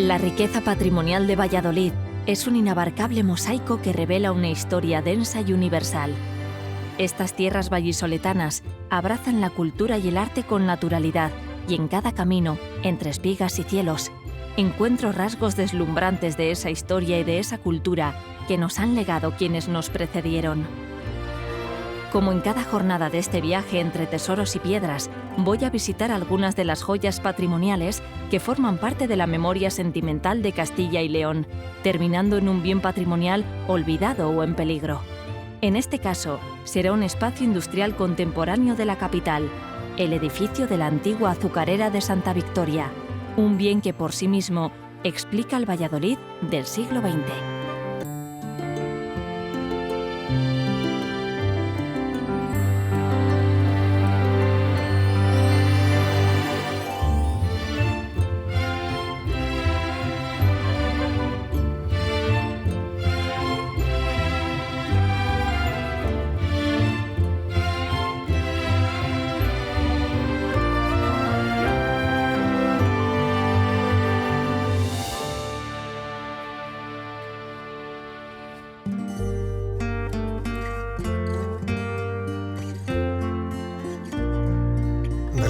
La riqueza patrimonial de Valladolid es un inabarcable mosaico que revela una historia densa y universal. Estas tierras vallisoletanas abrazan la cultura y el arte con naturalidad, y en cada camino, entre espigas y cielos, encuentro rasgos deslumbrantes de esa historia y de esa cultura que nos han legado quienes nos precedieron. Como en cada jornada de este viaje entre tesoros y piedras, voy a visitar algunas de las joyas patrimoniales que forman parte de la memoria sentimental de Castilla y León, terminando en un bien patrimonial olvidado o en peligro. En este caso, será un espacio industrial contemporáneo de la capital, el edificio de la antigua azucarera de Santa Victoria, un bien que por sí mismo explica el Valladolid del siglo XX.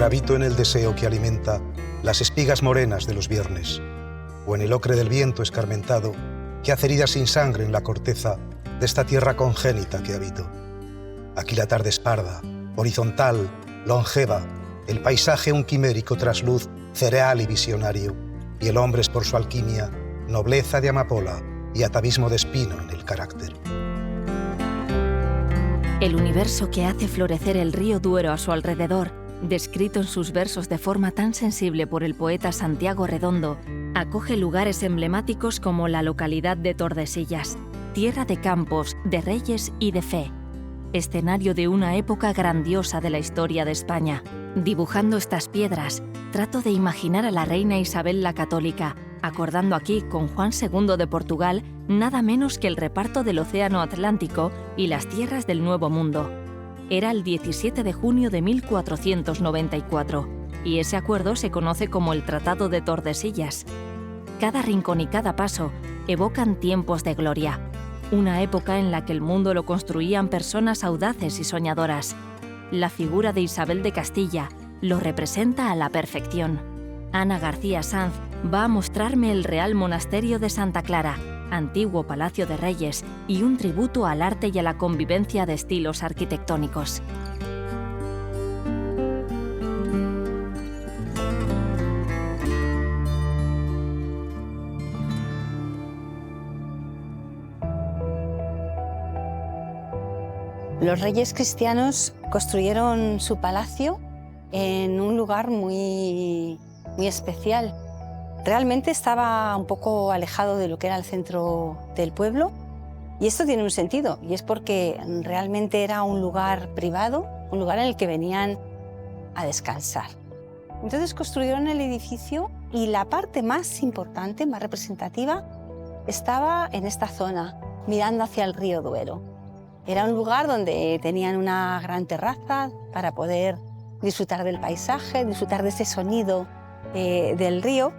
Gravito en el deseo que alimenta las espigas morenas de los viernes, o en el ocre del viento escarmentado que hace heridas sin sangre en la corteza de esta tierra congénita que habito. Aquí la tarde es parda, horizontal, longeva, el paisaje un quimérico trasluz cereal y visionario, y el hombre es por su alquimia nobleza de amapola y atavismo de espino en el carácter. El universo que hace florecer el río Duero a su alrededor, descrito en sus versos de forma tan sensible por el poeta Santiago Redondo, acoge lugares emblemáticos como la localidad de Tordesillas, tierra de campos, de reyes y de fe, escenario de una época grandiosa de la historia de España. Dibujando estas piedras, trato de imaginar a la reina Isabel la Católica, acordando aquí con Juan II de Portugal nada menos que el reparto del Océano Atlántico y las tierras del Nuevo Mundo. Era el 17 de junio de 1494, y ese acuerdo se conoce como el Tratado de Tordesillas. Cada rincón y cada paso evocan tiempos de gloria, una época en la que el mundo lo construían personas audaces y soñadoras. La figura de Isabel de Castilla lo representa a la perfección. Ana García Sanz va a mostrarme el Real Monasterio de Santa Clara, antiguo Palacio de Reyes y un tributo al arte y a la convivencia de estilos arquitectónicos. Los reyes cristianos construyeron su palacio en un lugar muy especial. Realmente estaba un poco alejado de lo que era el centro del pueblo, y esto tiene un sentido, y es porque realmente era un lugar privado, un lugar en el que venían a descansar. Entonces construyeron el edificio y la parte más importante, más representativa, estaba en esta zona, mirando hacia el río Duero. Era un lugar donde tenían una gran terraza para poder disfrutar del paisaje, disfrutar de ese sonido del río.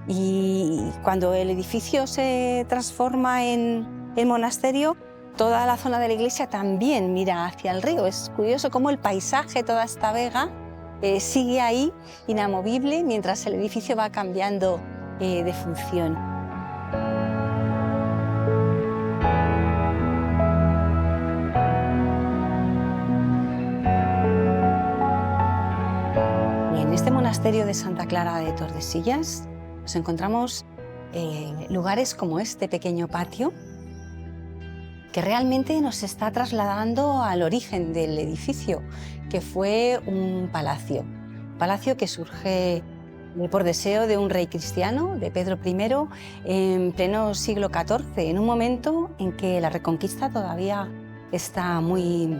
Y cuando el edificio se transforma en monasterio, toda la zona de la iglesia también mira hacia el río. Es curioso cómo el paisaje, toda esta vega, sigue ahí inamovible mientras el edificio va cambiando de función. Y en este monasterio de Santa Clara de Tordesillas nos encontramos lugares como este pequeño patio que realmente nos está trasladando al origen del edificio, que fue un palacio que surge por deseo de un rey cristiano, de Pedro I, en pleno siglo XIV, en un momento en que la Reconquista todavía está en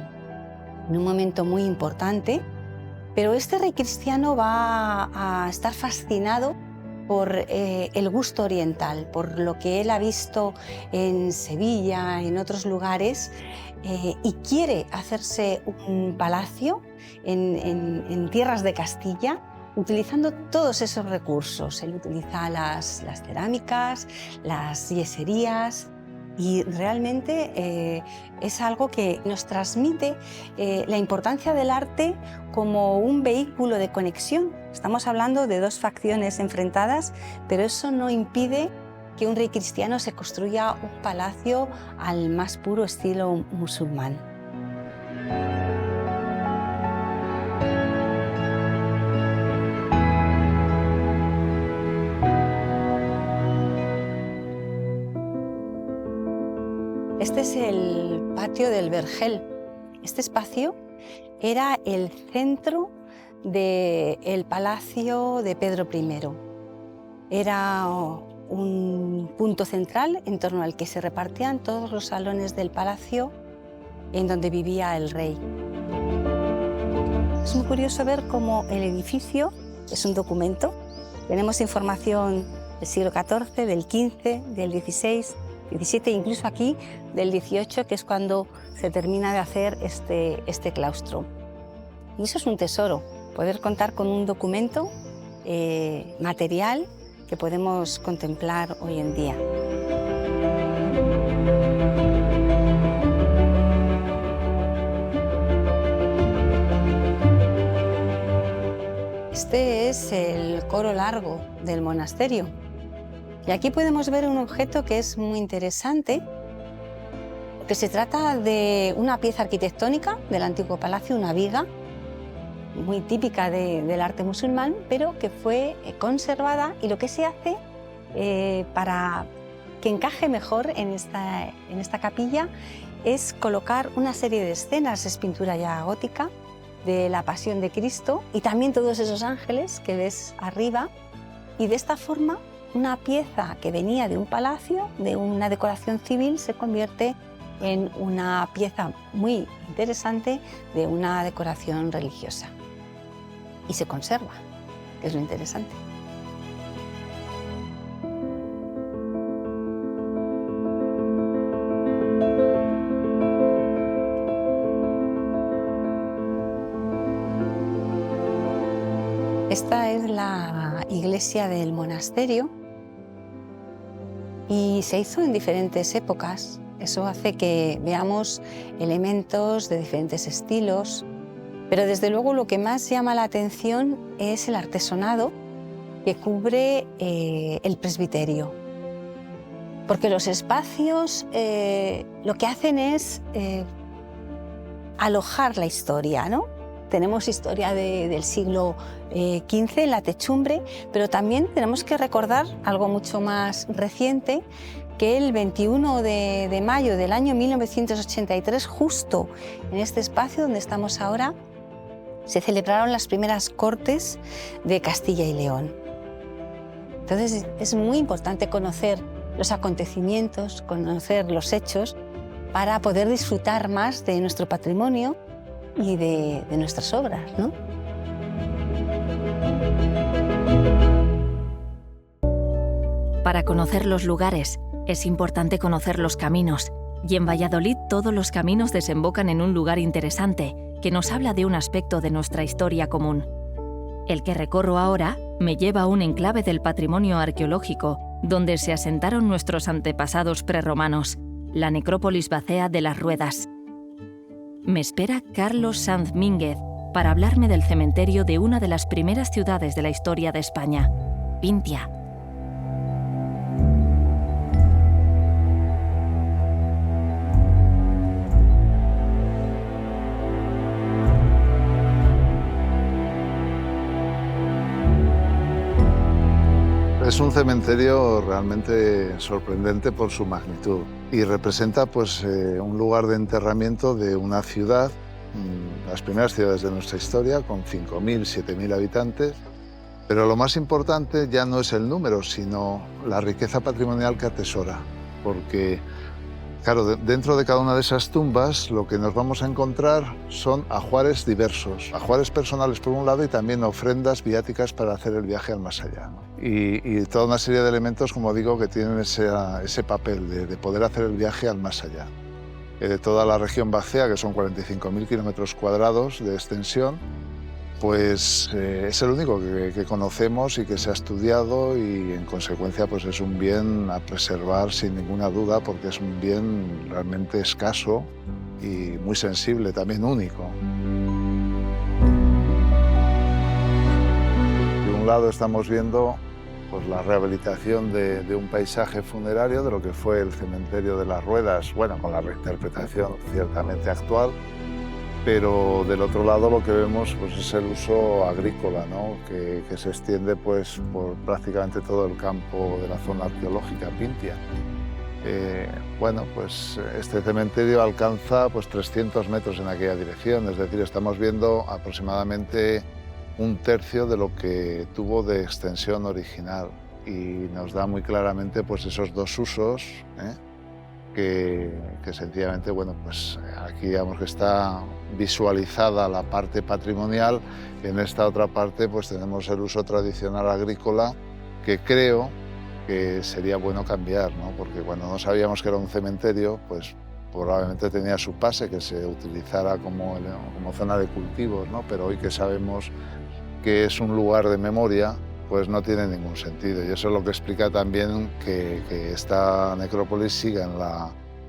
un momento muy importante, pero este rey cristiano va a estar fascinado por el gusto oriental, por lo que él ha visto en Sevilla, en otros lugares, y quiere hacerse un palacio en tierras de Castilla utilizando todos esos recursos. Él utiliza las cerámicas, las yeserías, y realmente es algo que nos transmite la importancia del arte como un vehículo de conexión. Estamos hablando de dos facciones enfrentadas, pero eso no impide que un rey cristiano se construya un palacio al más puro estilo musulmán. Este es el patio del Vergel. Este espacio era el centro del palacio de Pedro I. Era un punto central en torno al que se repartían todos los salones del palacio en donde vivía el rey. Es muy curioso ver cómo el edificio es un documento. Tenemos información del siglo XIV, del XV, del XVI, XVII, incluso aquí del XVIII, que es cuando se termina de hacer este claustro. Y eso es un tesoro, poder contar con un documento material que podemos contemplar hoy en día. Este es el coro largo del monasterio. Y aquí podemos ver un objeto que es muy interesante, que se trata de una pieza arquitectónica del antiguo palacio, una viga, muy típica del arte musulmán, pero que fue conservada, y lo que se hace para que encaje mejor en esta capilla es colocar una serie de escenas, es pintura ya gótica, de la Pasión de Cristo y también todos esos ángeles que ves arriba, y de esta forma una pieza que venía de un palacio, de una decoración civil, se convierte en una pieza muy interesante de una decoración religiosa. Y se conserva, que es lo interesante. Esta es la iglesia del monasterio y se hizo en diferentes épocas. Eso hace que veamos elementos de diferentes estilos, pero desde luego lo que más llama la atención es el artesonado que cubre el presbiterio. Porque los espacios lo que hacen es alojar la historia, ¿no? Tenemos historia del siglo XV en la techumbre, pero también tenemos que recordar algo mucho más reciente, que el 21 de mayo del año 1983, justo en este espacio donde estamos ahora, se celebraron las primeras Cortes de Castilla y León. Entonces es muy importante conocer los acontecimientos, conocer los hechos, para poder disfrutar más de nuestro patrimonio y de nuestras obras, ¿no? Para conocer los lugares, es importante conocer los caminos, y en Valladolid todos los caminos desembocan en un lugar interesante que nos habla de un aspecto de nuestra historia común. El que recorro ahora me lleva a un enclave del patrimonio arqueológico donde se asentaron nuestros antepasados prerromanos, la necrópolis Bacea de las Ruedas. Me espera Carlos Sanz Mínguez para hablarme del cementerio de una de las primeras ciudades de la historia de España, Pintia. Es un cementerio realmente sorprendente por su magnitud y representa un lugar de enterramiento de una ciudad, las primeras ciudades de nuestra historia, con 5.000, 7.000 habitantes. Pero lo más importante ya no es el número, sino la riqueza patrimonial que atesora, porque claro, dentro de cada una de esas tumbas lo que nos vamos a encontrar son ajuares diversos, ajuares personales por un lado y también ofrendas viáticas para hacer el viaje al más allá, ¿no? Y toda una serie de elementos, como digo, que tienen ese papel de poder hacer el viaje al más allá. De toda la región Bacea, que son 45.000 kilómetros cuadrados de extensión, pues es el único que conocemos y que se ha estudiado y en consecuencia pues es un bien a preservar sin ninguna duda porque es un bien realmente escaso y muy sensible, también único. De un lado estamos viendo pues, la rehabilitación de un paisaje funerario, de lo que fue el cementerio de las Ruedas, bueno, con la reinterpretación ciertamente actual, pero del otro lado lo que vemos pues, es el uso agrícola, ¿no? que se extiende pues, por prácticamente todo el campo de la zona arqueológica Pintia. Bueno, pues este cementerio alcanza pues, 300 metros en aquella dirección, es decir, estamos viendo aproximadamente un tercio de lo que tuvo de extensión original y nos da muy claramente pues, esos dos usos, que sencillamente, bueno, pues aquí digamos que está visualizada la parte patrimonial y en esta otra parte pues tenemos el uso tradicional agrícola que creo que sería bueno cambiar, ¿no? Porque cuando no sabíamos que era un cementerio, pues probablemente tenía su pase, que se utilizara como zona de cultivos, ¿no? Pero hoy que sabemos que es un lugar de memoria, pues no tiene ningún sentido. Y eso es lo que explica también que esta necrópolis siga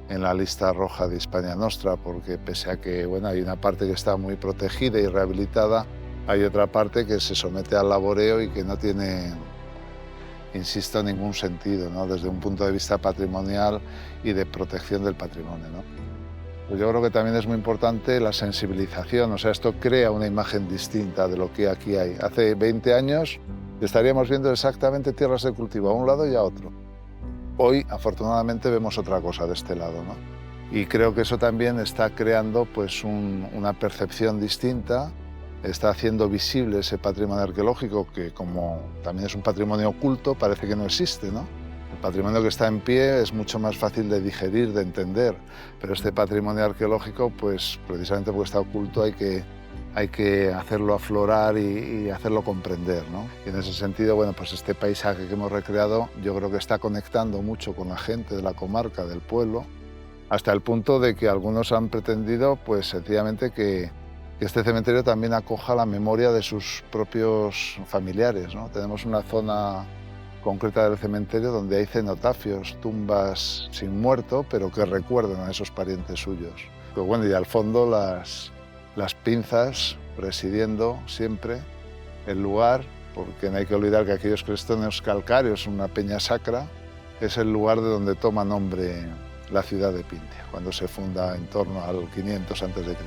en la lista roja de Hispania Nostra, porque pese a que bueno, hay una parte que está muy protegida y rehabilitada, hay otra parte que se somete al laboreo y que no tiene, insisto, ningún sentido, ¿no? Desde un punto de vista patrimonial y de protección del patrimonio, ¿no? Pues yo creo que también es muy importante la sensibilización, o sea, esto crea una imagen distinta de lo que aquí hay. Hace 20 años estaríamos viendo exactamente tierras de cultivo a un lado y a otro. Hoy, afortunadamente, vemos otra cosa de este lado, ¿no? Y creo que eso también está creando pues, una percepción distinta, está haciendo visible ese patrimonio arqueológico que, como también es un patrimonio oculto, parece que no existe, ¿no? El patrimonio que está en pie es mucho más fácil de digerir, de entender, pero este patrimonio arqueológico, pues precisamente porque está oculto, hay que hacerlo aflorar y hacerlo comprender, ¿no? Y en ese sentido, bueno, pues este paisaje que hemos recreado yo creo que está conectando mucho con la gente de la comarca, del pueblo, hasta el punto de que algunos han pretendido, pues sencillamente que este cementerio también acoja la memoria de sus propios familiares, ¿no? Tenemos una zona concreta del cementerio donde hay cenotafios, tumbas sin muerto, pero que recuerdan a esos parientes suyos. Pero bueno, y al fondo las pinzas presidiendo siempre el lugar, porque no hay que olvidar que aquellos crestones calcáreos, una peña sacra, es el lugar de donde toma nombre la ciudad de Pintia, cuando se funda en torno al 500 a.C.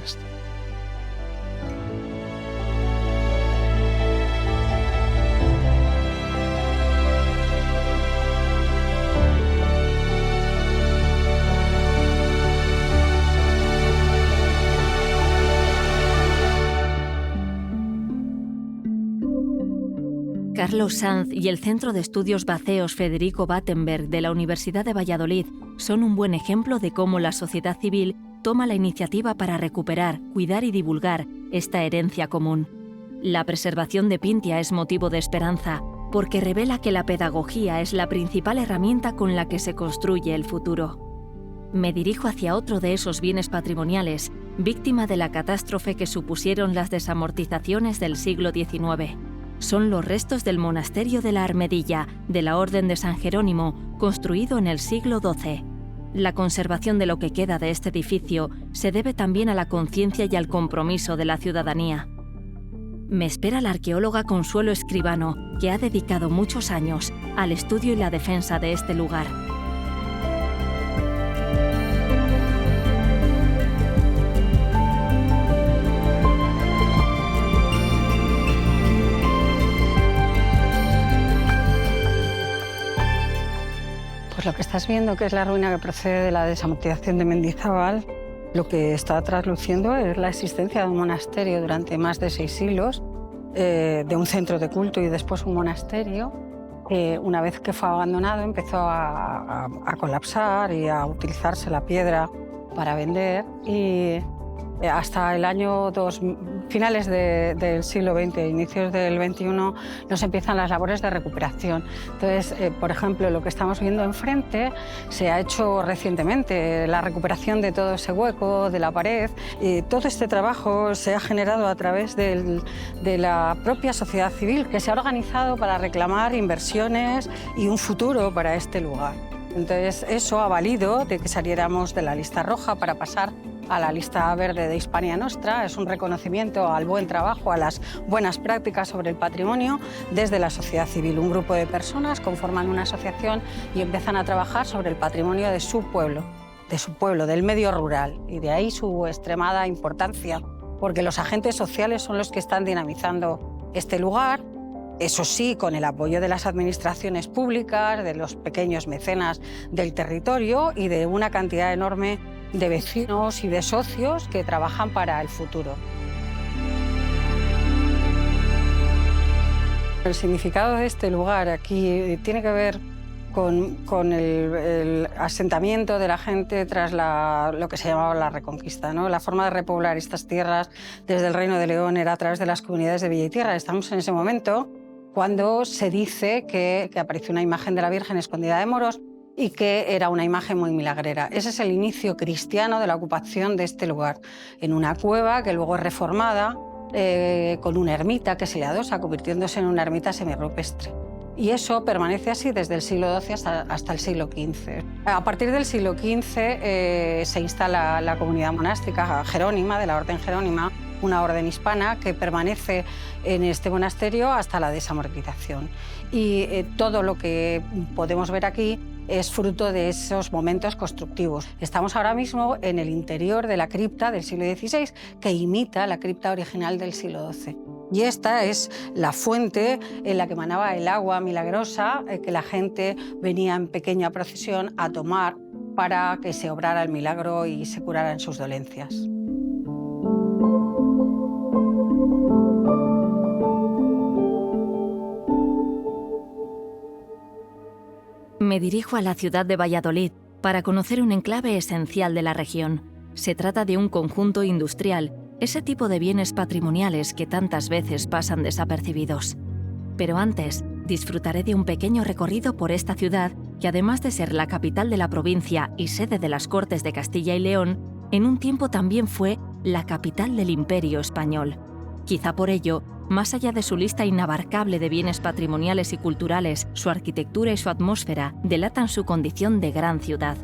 Carlos Sanz y el Centro de Estudios Vacceos Federico Battenberg de la Universidad de Valladolid son un buen ejemplo de cómo la sociedad civil toma la iniciativa para recuperar, cuidar y divulgar esta herencia común. La preservación de Pintia es motivo de esperanza, porque revela que la pedagogía es la principal herramienta con la que se construye el futuro. Me dirijo hacia otro de esos bienes patrimoniales, víctima de la catástrofe que supusieron las desamortizaciones del siglo XIX. Son los restos del monasterio de la Armedilla, de la Orden de San Jerónimo, construido en el siglo XII. La conservación de lo que queda de este edificio se debe también a la conciencia y al compromiso de la ciudadanía. Me espera la arqueóloga Consuelo Escribano, que ha dedicado muchos años al estudio y la defensa de este lugar. Lo que estás viendo, que es la ruina que procede de la desamortización de Mendizábal, lo que está trasluciendo es la existencia de un monasterio durante más de 6 siglos, de un centro de culto y después un monasterio, que una vez que fue abandonado empezó a colapsar y a utilizarse la piedra para vender. Y Hasta el año finales del siglo XX, inicios del XXI, nos empiezan las labores de recuperación. Entonces, por ejemplo, lo que estamos viendo enfrente se ha hecho recientemente, la recuperación de todo ese hueco de la pared. Todo este trabajo se ha generado a través de la propia sociedad civil, que se ha organizado para reclamar inversiones y un futuro para este lugar. Entonces, eso ha valido de que saliéramos de la lista roja para pasar a la lista verde de Hispania Nostra. Es un reconocimiento al buen trabajo, a las buenas prácticas sobre el patrimonio desde la sociedad civil. Un grupo de personas conforman una asociación y empiezan a trabajar sobre el patrimonio de su pueblo, del medio rural, y de ahí su extremada importancia, porque los agentes sociales son los que están dinamizando este lugar. Eso sí, con el apoyo de las administraciones públicas, de los pequeños mecenas del territorio y de una cantidad enorme de vecinos y de socios que trabajan para el futuro. El significado de este lugar aquí tiene que ver con el asentamiento de la gente tras lo que se llamaba la Reconquista, ¿no? La forma de repoblar estas tierras desde el Reino de León era a través de las comunidades de Villa y Tierra. Estamos en ese momento cuando se dice que apareció una imagen de la Virgen escondida de moros y que era una imagen muy milagrera. Ese es el inicio cristiano de la ocupación de este lugar, en una cueva que luego es reformada con una ermita que se le adosa, convirtiéndose en una ermita semirrupestre. Y eso permanece así desde el siglo XII hasta el siglo XV. A partir del siglo XV se instala la comunidad monástica jerónima, de la Orden Jerónima, una orden hispana que permanece en este monasterio hasta la desamortización. Y todo lo que podemos ver aquí es fruto de esos momentos constructivos. Estamos ahora mismo en el interior de la cripta del siglo XVI, que imita la cripta original del siglo XII. Y esta es la fuente en la que emanaba el agua milagrosa que la gente venía en pequeña procesión a tomar para que se obrara el milagro y se curaran sus dolencias. Me dirijo a la ciudad de Valladolid para conocer un enclave esencial de la región. Se trata de un conjunto industrial, ese tipo de bienes patrimoniales que tantas veces pasan desapercibidos. Pero antes, disfrutaré de un pequeño recorrido por esta ciudad que, además de ser la capital de la provincia y sede de las Cortes de Castilla y León, en un tiempo también fue la capital del Imperio Español. Quizá por ello, más allá de su lista inabarcable de bienes patrimoniales y culturales, su arquitectura y su atmósfera delatan su condición de gran ciudad.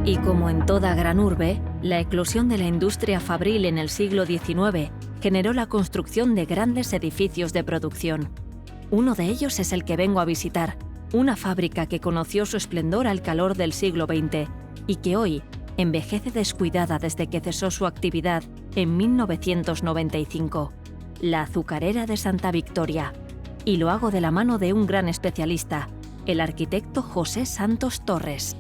Y como en toda gran urbe, la eclosión de la industria fabril en el siglo XIX generó la construcción de grandes edificios de producción. Uno de ellos es el que vengo a visitar, una fábrica que conoció su esplendor al calor del siglo XX y que hoy envejece descuidada desde que cesó su actividad en 1995, la azucarera de Santa Victoria. Y lo hago de la mano de un gran especialista, el arquitecto José Santos Torres.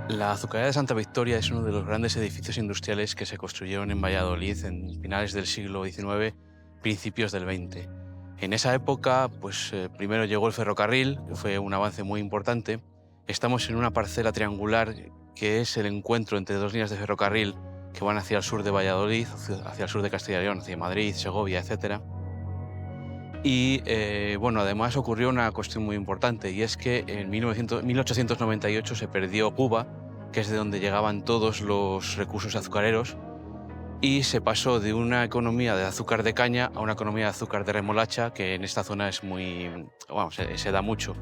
La azucarera de Santa Victoria es uno de los grandes edificios industriales que se construyeron en Valladolid en finales del siglo XIX, principios del XX. En esa época, primero llegó el ferrocarril, que fue un avance muy importante. Estamos en una parcela triangular que es el encuentro entre dos líneas de ferrocarril que van hacia el sur de Valladolid, hacia el sur de Castilla y León, hacia Madrid, Segovia, etc. Y además ocurrió una cuestión muy importante, y es que en 1898 se perdió Cuba, que es de donde llegaban todos los recursos azucareros, y se pasó de una economía de azúcar de caña a una economía de azúcar de remolacha, que en esta zona es se da mucho.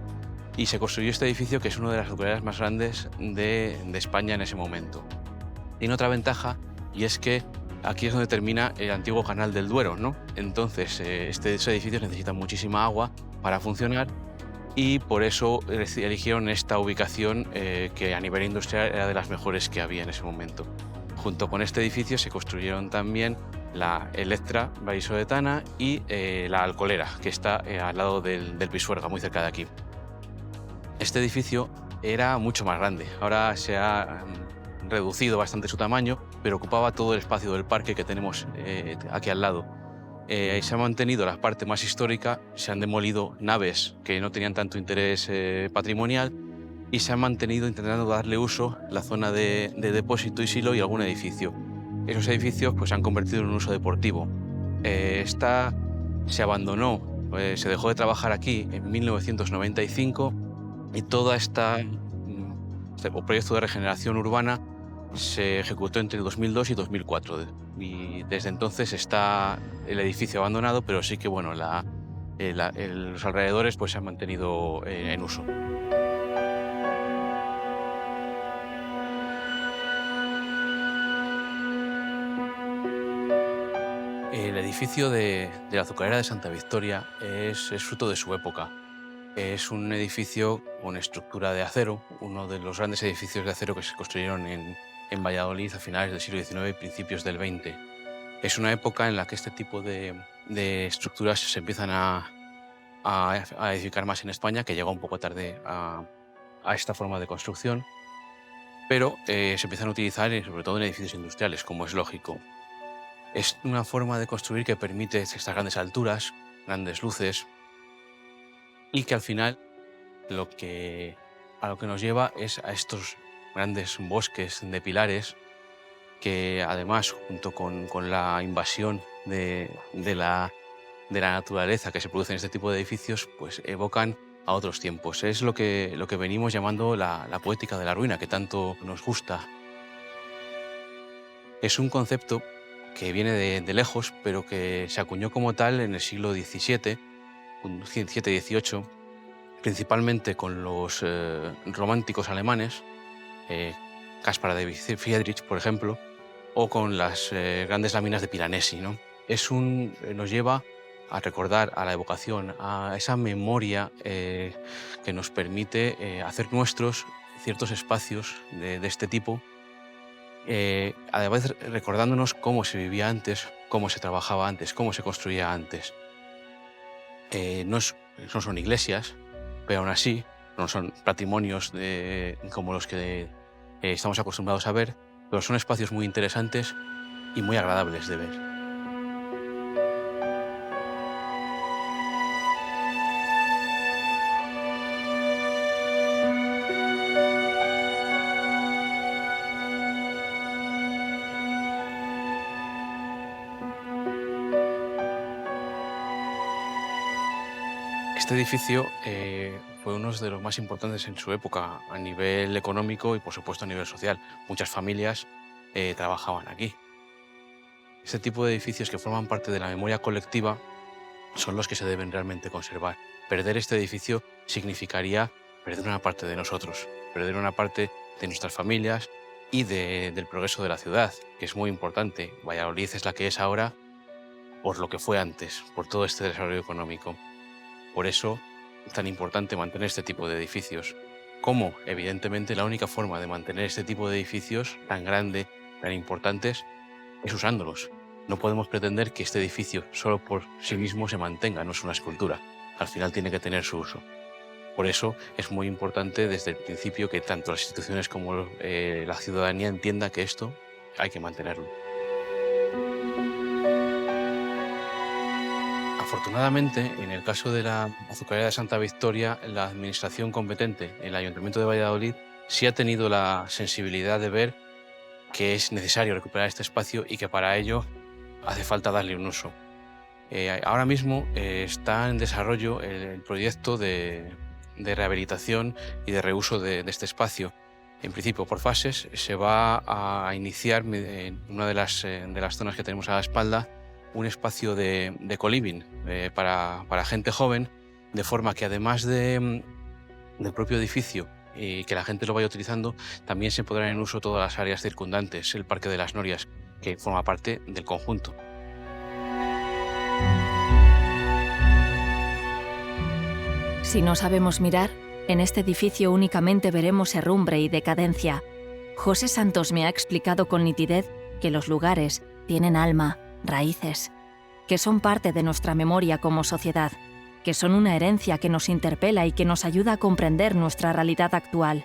Y se construyó este edificio, que es una de las azucareras más grandes de España en ese momento. Tiene otra ventaja, y es que aquí es donde termina el antiguo canal del Duero, ¿no? Entonces, estos edificios necesitan muchísima agua para funcionar, y por eso eligieron esta ubicación que a nivel industrial era de las mejores que había en ese momento. Junto con este edificio se construyeron también la Electra vallisoletana y la Alcolera, que está al lado del Pisuerga, muy cerca de aquí. Este edificio era mucho más grande, ahora se ha reducido bastante su tamaño, pero ocupaba todo el espacio del parque que tenemos aquí al lado. Se ha mantenido la parte más histórica, se han demolido naves que no tenían tanto interés patrimonial y se han mantenido intentando darle uso la zona de depósito y silo y algún edificio. Esos edificios pues, se han convertido en un uso deportivo. Se abandonó, se dejó de trabajar aquí en 1995 y todo este proyecto de regeneración urbana se ejecutó entre 2002 y 2004 y desde entonces está el edificio abandonado, pero sí que bueno, los alrededores pues, se han mantenido en uso. El edificio de la azucarera de Santa Victoria es fruto de su época. Es un edificio con estructura de acero, uno de los grandes edificios de acero que se construyeron en Valladolid a finales del siglo XIX y principios del XX. Es una época en la que este tipo de estructuras se empiezan a edificar más en España, que llega un poco tarde a esta forma de construcción, pero se empiezan a utilizar sobre todo en edificios industriales, como es lógico. Es una forma de construir que permite estas grandes alturas, grandes luces, y que al final a lo que nos lleva es a estos grandes bosques de pilares que además, junto con la invasión de la naturaleza que se produce en este tipo de edificios, pues evocan a otros tiempos. Es lo que venimos llamando la poética de la ruina, que tanto nos gusta. Es un concepto que viene de lejos, pero que se acuñó como tal en el siglo XVII, XVII-XVIII, principalmente con los románticos alemanes, Caspar David Friedrich, por ejemplo, o con las grandes láminas de Piranesi, ¿no? Nos lleva a recordar, a la evocación, a esa memoria que nos permite hacer nuestros ciertos espacios de este tipo, además recordándonos cómo se vivía antes, cómo se trabajaba antes, cómo se construía antes. No son iglesias, pero aún así no son patrimonios como los que estamos acostumbrados a ver, pero son espacios muy interesantes y muy agradables de ver. Este edificio fue uno de los más importantes en su época a nivel económico y, por supuesto, a nivel social. Muchas familias trabajaban aquí. Este tipo de edificios que forman parte de la memoria colectiva son los que se deben realmente conservar. Perder este edificio significaría perder una parte de nosotros, perder una parte de nuestras familias y del progreso de la ciudad, que es muy importante. Valladolid es la que es ahora por lo que fue antes, por todo este desarrollo económico. Por eso es tan importante mantener este tipo de edificios. Como, evidentemente, la única forma de mantener este tipo de edificios tan grande, tan importantes, es usándolos. No podemos pretender que este edificio solo por sí mismo se mantenga, no es una escultura. Al final tiene que tener su uso. Por eso es muy importante desde el principio que tanto las instituciones como la ciudadanía entienda que esto hay que mantenerlo. Afortunadamente, en el caso de la azucarera de Santa Victoria, la administración competente, el Ayuntamiento de Valladolid, sí ha tenido la sensibilidad de ver que es necesario recuperar este espacio y que para ello hace falta darle un uso. Ahora mismo está en desarrollo el proyecto de rehabilitación y de reuso de este espacio. En principio, por fases, se va a iniciar en una de las zonas que tenemos a la espalda un espacio de co-living para gente joven, de forma que además del propio edificio y que la gente lo vaya utilizando, también se podrán en uso todas las áreas circundantes, el Parque de las Norias, que forma parte del conjunto. Si no sabemos mirar, en este edificio únicamente veremos herrumbre y decadencia. José Santos me ha explicado con nitidez que los lugares tienen alma, raíces, que son parte de nuestra memoria como sociedad, que son una herencia que nos interpela y que nos ayuda a comprender nuestra realidad actual.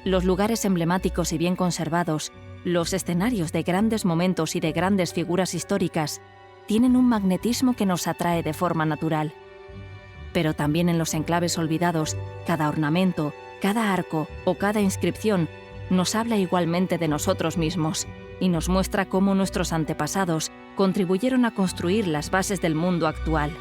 Los lugares emblemáticos y bien conservados, los escenarios de grandes momentos y de grandes figuras históricas, tienen un magnetismo que nos atrae de forma natural. Pero también en los enclaves olvidados, cada ornamento, cada arco o cada inscripción nos habla igualmente de nosotros mismos y nos muestra cómo nuestros antepasados contribuyeron a construir las bases del mundo actual.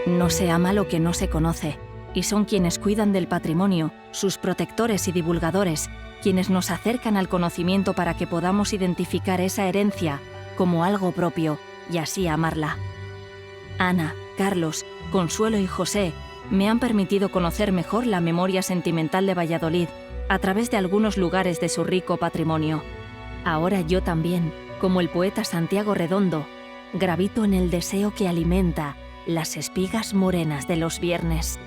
No se ama lo que no se conoce, y son quienes cuidan del patrimonio, sus protectores y divulgadores, quienes nos acercan al conocimiento para que podamos identificar esa herencia como algo propio y así amarla. Ana, Carlos, Consuelo y José me han permitido conocer mejor la memoria sentimental de Valladolid a través de algunos lugares de su rico patrimonio. Ahora yo también, como el poeta Santiago Redondo, gravito en el deseo que alimenta las espigas morenas de los viernes.